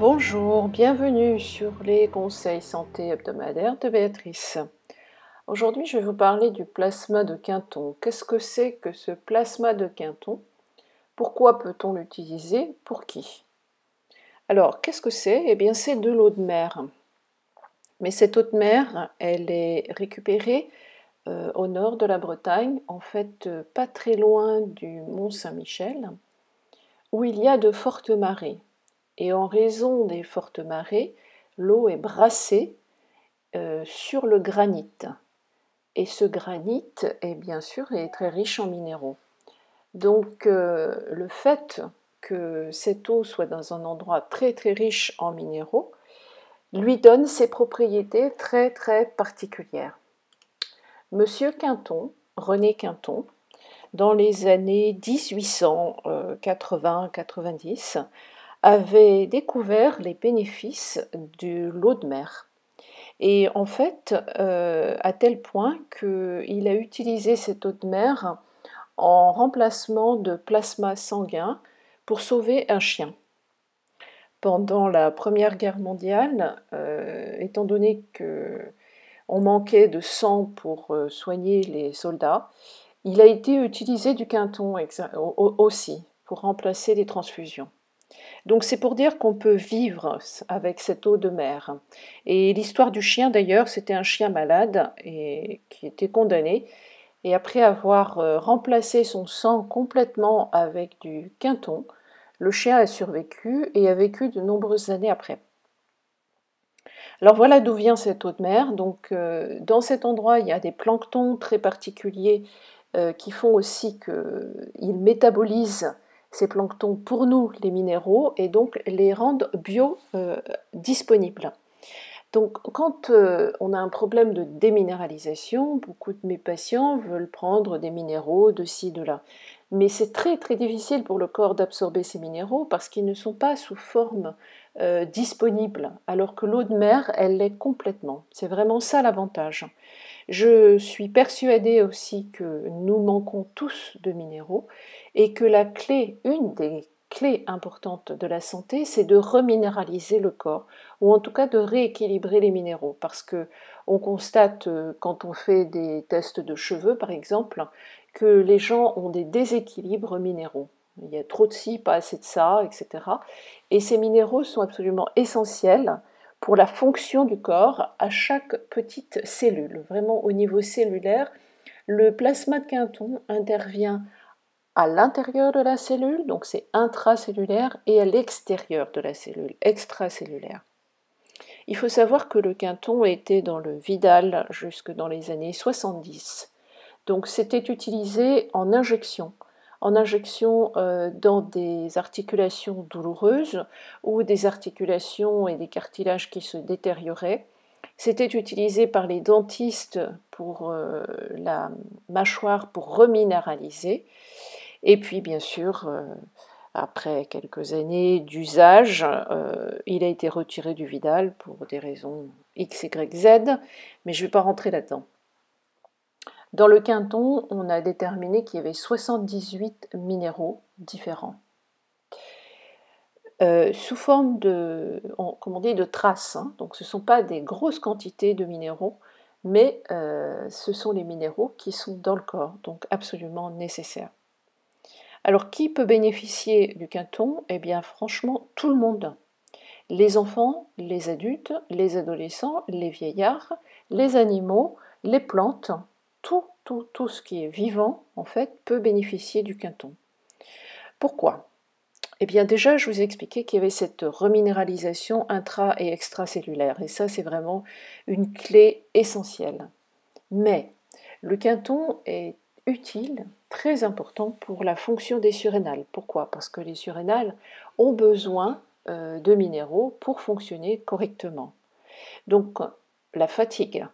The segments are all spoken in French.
Bonjour, bienvenue sur les conseils santé hebdomadaires de Béatrice. Aujourd'hui, je vais vous parler du plasma de Quinton. Qu'est-ce que c'est que ce plasma de Quinton? Pourquoi peut-on l'utiliser? Pour qui? Alors, qu'est-ce que c'est? Eh bien, c'est de l'eau de mer. Mais cette eau de mer, elle est récupérée au nord de la Bretagne, en fait, pas très loin du Mont Saint-Michel, où il y a de fortes marées. Et en raison des fortes marées, l'eau est brassée sur le granit. Et ce granit est bien sûr est très riche en minéraux. Donc le fait que cette eau soit dans un endroit très très riche en minéraux lui donne ses propriétés très très particulières. Monsieur Quinton, René Quinton, dans les années 1880-90, avait découvert les bénéfices de l'eau de mer. Et en fait, à tel point qu'il a utilisé cette eau de mer en remplacement de plasma sanguin pour sauver un chien. Pendant la Première Guerre mondiale, étant donné qu'on manquait de sang pour soigner les soldats, il a été utilisé du Quinton aussi pour remplacer les transfusions. Donc c'est pour dire qu'on peut vivre avec cette eau de mer. Et l'histoire du chien d'ailleurs, c'était un chien malade et qui était condamné. Et après avoir remplacé son sang complètement avec du Quinton, le chien a survécu et a vécu de nombreuses années après. Alors voilà d'où vient cette eau de mer. Donc dans cet endroit, il y a des planctons très particuliers qui font aussi qu'ils métabolisent ces planctons pour nous, les minéraux, et donc les rendent biodisponibles. Donc quand on a un problème de déminéralisation, beaucoup de mes patients veulent prendre des minéraux de ci, de là. Mais c'est très très difficile pour le corps d'absorber ces minéraux parce qu'ils ne sont pas sous forme disponible, alors que l'eau de mer, elle l'est complètement. C'est vraiment ça l'avantage. Je suis persuadée aussi que nous manquons tous de minéraux et que la clé, une des clés importantes de la santé, c'est de reminéraliser le corps, ou en tout cas de rééquilibrer les minéraux, parce que on constate quand on fait des tests de cheveux, par exemple, que les gens ont des déséquilibres minéraux. Il y a trop de ci, pas assez de ça, etc. Et ces minéraux sont absolument essentiels pour la fonction du corps à chaque petite cellule. Vraiment au niveau cellulaire, le plasma de Quinton intervient à l'intérieur de la cellule, donc c'est intracellulaire, et à l'extérieur de la cellule, extracellulaire. Il faut savoir que le Quinton était dans le Vidal jusque dans les années 70. Donc c'était utilisé en injection dans des articulations douloureuses ou des articulations et des cartilages qui se détérioraient. C'était utilisé par les dentistes pour la mâchoire pour reminéraliser. Et puis bien sûr, après quelques années d'usage, il a été retiré du Vidal pour des raisons X, Y, Z, mais je ne vais pas rentrer là-dedans. Dans le Quinton, on a déterminé qu'il y avait 78 minéraux différents. Sous forme de, comme on dit, de traces. Hein. Donc ce ne sont pas des grosses quantités de minéraux, mais ce sont les minéraux qui sont dans le corps, donc absolument nécessaires. Alors qui peut bénéficier du Quinton? Eh bien franchement, tout le monde. Les enfants, les adultes, les adolescents, les vieillards, les animaux, les plantes, tout ce qui est vivant, en fait, peut bénéficier du Quinton. Pourquoi? Eh bien déjà, je vous ai expliqué qu'il y avait cette reminéralisation intra- et extracellulaire, et ça, c'est vraiment une clé essentielle. Mais le Quinton est utile, très important pour la fonction des surrénales. Pourquoi? Parce que les surrénales ont besoin de minéraux pour fonctionner correctement. Donc la fatigue,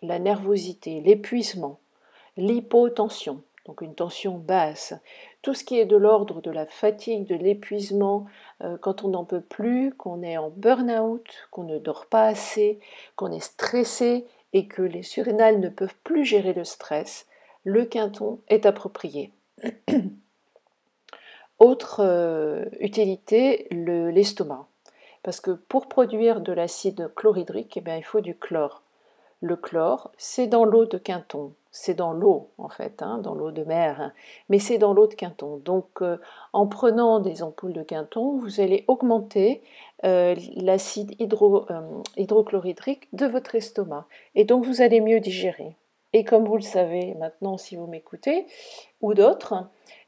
la nervosité, l'épuisement, l'hypotension, donc une tension basse, tout ce qui est de l'ordre de la fatigue, de l'épuisement, quand on n'en peut plus, qu'on est en burn-out, qu'on ne dort pas assez, qu'on est stressé et que les surrénales ne peuvent plus gérer le stress, le Quinton est approprié. Autre utilité, l'estomac. Parce que pour produire de l'acide chlorhydrique, eh bien, il faut du chlore. Le chlore, c'est dans l'eau de Quinton. C'est dans l'eau, en fait, hein, dans l'eau de mer, hein, mais c'est dans l'eau de Quinton. Donc, en prenant des ampoules de Quinton, vous allez augmenter l'acide hydrochlorhydrique de votre estomac. Et donc, vous allez mieux digérer. Et comme vous le savez maintenant, si vous m'écoutez, ou d'autres,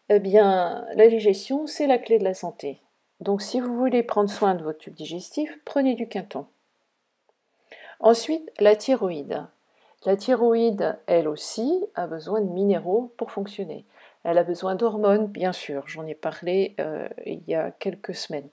eh bien, la digestion, c'est la clé de la santé. Donc, si vous voulez prendre soin de votre tube digestif, prenez du Quinton. Ensuite, la thyroïde. La thyroïde, elle aussi, a besoin de minéraux pour fonctionner. Elle a besoin d'hormones, bien sûr, j'en ai parlé il y a quelques semaines.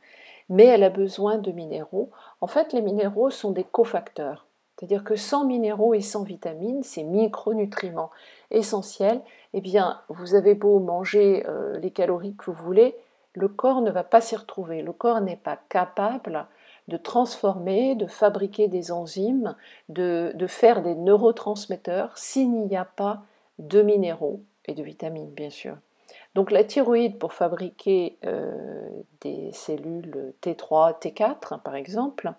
Mais elle a besoin de minéraux. En fait, les minéraux sont des cofacteurs. C'est-à-dire que sans minéraux et sans vitamines, ces micronutriments essentiels, eh bien, vous avez beau manger les calories que vous voulez, le corps ne va pas s'y retrouver. Le corps n'est pas capable de transformer, de fabriquer des enzymes, de faire des neurotransmetteurs s'il n'y a pas de minéraux et de vitamines, bien sûr. Donc la thyroïde, pour fabriquer des cellules T3, T4 par exemple,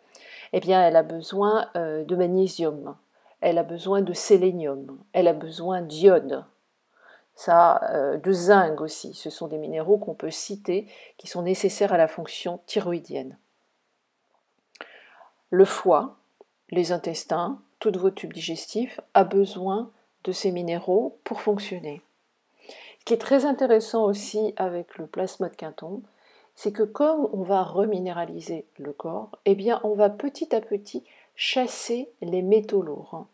eh bien, elle a besoin de magnésium, elle a besoin de sélénium, elle a besoin d'iode, ça, de zinc aussi. Ce sont des minéraux qu'on peut citer qui sont nécessaires à la fonction thyroïdienne. Le foie, les intestins, tout vos tubes digestifs a besoin de ces minéraux pour fonctionner. Ce qui est très intéressant aussi avec le plasma de Quinton, c'est que comme on va reminéraliser le corps, eh bien on va petit à petit chasser les métaux lourds.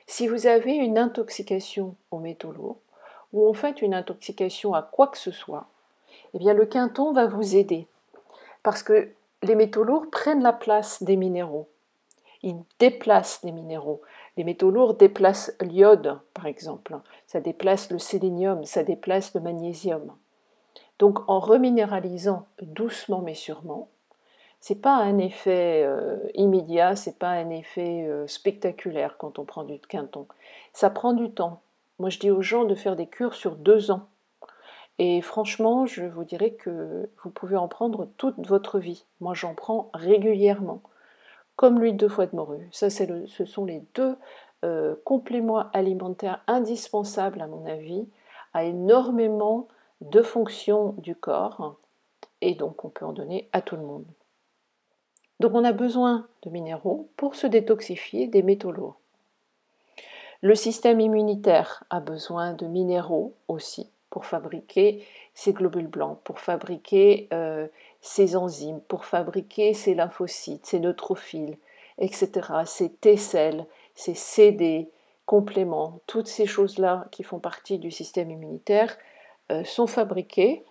Si vous avez une intoxication aux métaux lourds, ou en fait une intoxication à quoi que ce soit, eh bien le Quinton va vous aider. Parce que les métaux lourds prennent la place des minéraux. Ils déplacent des minéraux. Les métaux lourds déplacent l'iode, par exemple. Ça déplace le sélénium, ça déplace le magnésium. Donc en reminéralisant doucement mais sûrement, c'est pas un effet immédiat, c'est pas un effet spectaculaire quand on prend du Quinton. Ça prend du temps. Moi je dis aux gens de faire des cures sur 2 ans. Et franchement, je vous dirais que vous pouvez en prendre toute votre vie. Moi j'en prends régulièrement. Comme l'huile de foie de morue. Ça, ce sont les deux compléments alimentaires indispensables, à mon avis, à énormément de fonctions du corps, et donc on peut en donner à tout le monde. Donc on a besoin de minéraux pour se détoxifier des métaux lourds. Le système immunitaire a besoin de minéraux aussi pour fabriquer ses globules blancs, pour fabriquer ses enzymes, pour fabriquer ses lymphocytes, ses neutrophiles, etc. Ces T-cells, ces CD, compléments, toutes ces choses-là qui font partie du système immunitaire sont fabriquées.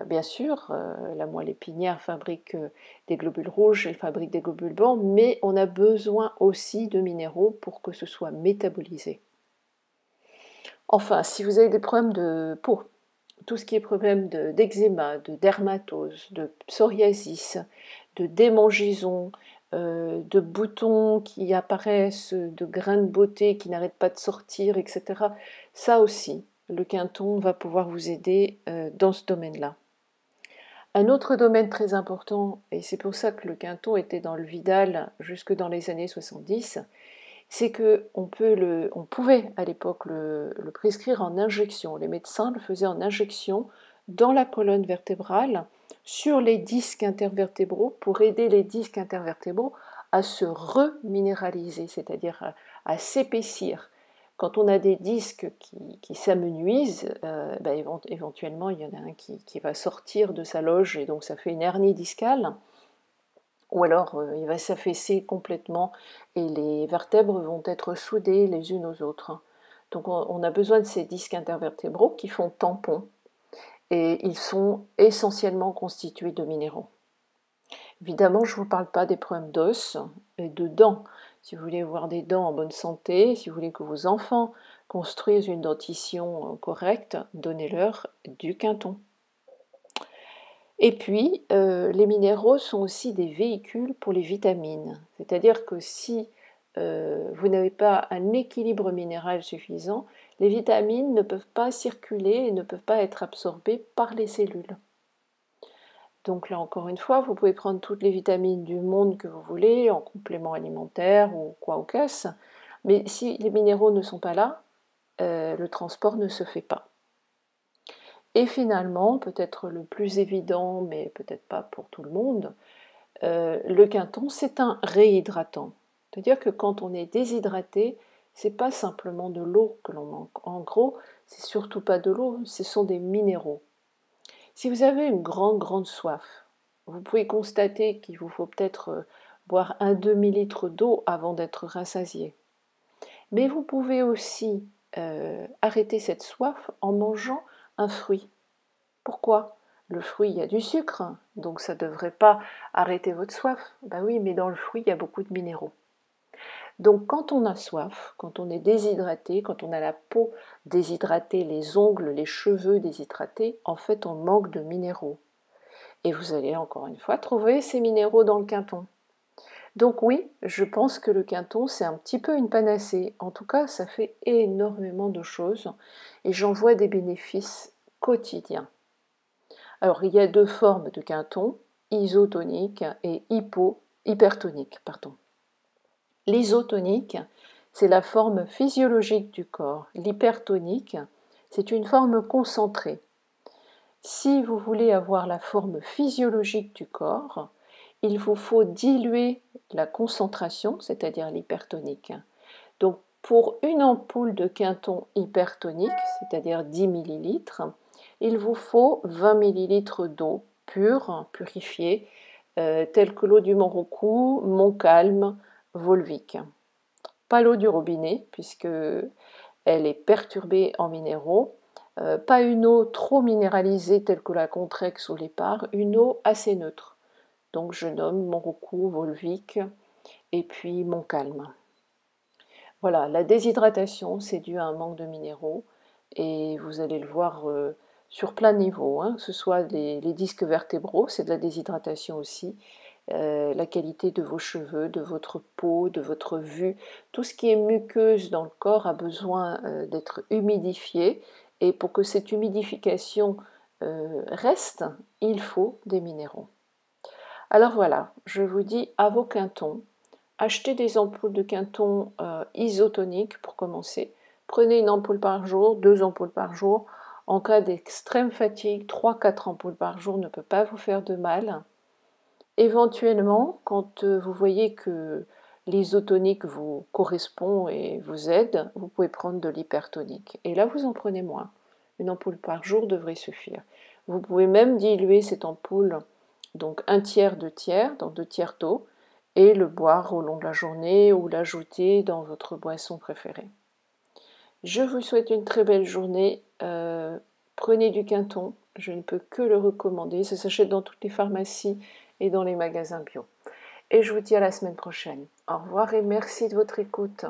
Bien sûr, la moelle épinière fabrique des globules rouges, elle fabrique des globules blancs, mais on a besoin aussi de minéraux pour que ce soit métabolisé. Enfin, si vous avez des problèmes de peau, tout ce qui est problème d'eczéma, de dermatose, de psoriasis, de démangeaison, de boutons qui apparaissent, de grains de beauté qui n'arrêtent pas de sortir, etc. Ça aussi, le Quinton va pouvoir vous aider dans ce domaine-là. Un autre domaine très important, et c'est pour ça que le Quinton était dans le Vidal jusque dans les années 70, c'est qu'on pouvait à l'époque le prescrire en injection. Les médecins le faisaient en injection dans la colonne vertébrale, sur les disques intervertébraux, pour aider les disques intervertébraux à se reminéraliser, c'est-à-dire à s'épaissir. Quand on a des disques qui s'amenuisent, éventuellement il y en a un qui va sortir de sa loge et donc ça fait une hernie discale. Ou alors il va s'affaisser complètement et les vertèbres vont être soudées les unes aux autres. Donc on a besoin de ces disques intervertébraux qui font tampon et ils sont essentiellement constitués de minéraux. Évidemment, je ne vous parle pas des problèmes d'os et de dents. Si vous voulez avoir des dents en bonne santé, si vous voulez que vos enfants construisent une dentition correcte, donnez-leur du Quinton. Et puis, les minéraux sont aussi des véhicules pour les vitamines. C'est-à-dire que si vous n'avez pas un équilibre minéral suffisant, les vitamines ne peuvent pas circuler et ne peuvent pas être absorbées par les cellules. Donc là, encore une fois, vous pouvez prendre toutes les vitamines du monde que vous voulez, en complément alimentaire ou quoi au caisse, mais si les minéraux ne sont pas là, le transport ne se fait pas. Et finalement, peut-être le plus évident, mais peut-être pas pour tout le monde, le quinton, c'est un réhydratant. C'est-à-dire que quand on est déshydraté, c'est pas simplement de l'eau que l'on manque. En gros, c'est surtout pas de l'eau, ce sont des minéraux. Si vous avez une grande soif, vous pouvez constater qu'il vous faut peut-être boire un demi-litre d'eau avant d'être rassasié. Mais vous pouvez aussi arrêter cette soif en mangeant un fruit. Pourquoi? Le fruit, il y a du sucre, donc ça ne devrait pas arrêter votre soif. Ben oui, mais dans le fruit, il y a beaucoup de minéraux. Donc quand on a soif, quand on est déshydraté, quand on a la peau déshydratée, les ongles, les cheveux déshydratés, en fait on manque de minéraux. Et vous allez encore une fois trouver ces minéraux dans le quinton. Donc oui, je pense que le quinton, c'est un petit peu une panacée. En tout cas, ça fait énormément de choses et j'en vois des bénéfices quotidiens. Alors, il y a deux formes de quinton, isotonique et hypertonique. L'isotonique, c'est la forme physiologique du corps. L'hypertonique, c'est une forme concentrée. Si vous voulez avoir la forme physiologique du corps, il vous faut diluer la concentration, c'est-à-dire l'hypertonique. Donc, pour une ampoule de quinton hypertonique, c'est-à-dire 10 ml, il vous faut 20 ml d'eau pure, purifiée, telle que l'eau du Montroucou, Montcalm, Volvic. Pas l'eau du robinet, puisque elle est perturbée en minéraux. Pas une eau trop minéralisée telle que la Contrex ou l'Épar, une eau assez neutre. Donc je nomme Montroucou, Volvic et puis Montcalm. Voilà, la déshydratation, c'est dû à un manque de minéraux et vous allez le voir sur plein de niveaux, que ce soit les disques vertébraux, c'est de la déshydratation aussi, la qualité de vos cheveux, de votre peau, de votre vue, tout ce qui est muqueuse dans le corps a besoin d'être humidifié et pour que cette humidification reste, il faut des minéraux. Alors voilà, je vous dis à vos quintons, achetez des ampoules de quinton isotoniques pour commencer. Prenez une ampoule par jour, 2 ampoules par jour. En cas d'extrême fatigue, 3-4 ampoules par jour ne peut pas vous faire de mal. Éventuellement, quand vous voyez que l'isotonique vous correspond et vous aide, vous pouvez prendre de l'hypertonique. Et là, vous en prenez moins. Une ampoule par jour devrait suffire. Vous pouvez même diluer cette ampoule, donc un tiers, 2 tiers, dans 2 tiers d'eau, et le boire au long de la journée ou l'ajouter dans votre boisson préférée. Je vous souhaite une très belle journée. Prenez du quinton, je ne peux que le recommander. Ça s'achète dans toutes les pharmacies et dans les magasins bio. Et je vous dis à la semaine prochaine. Au revoir et merci de votre écoute.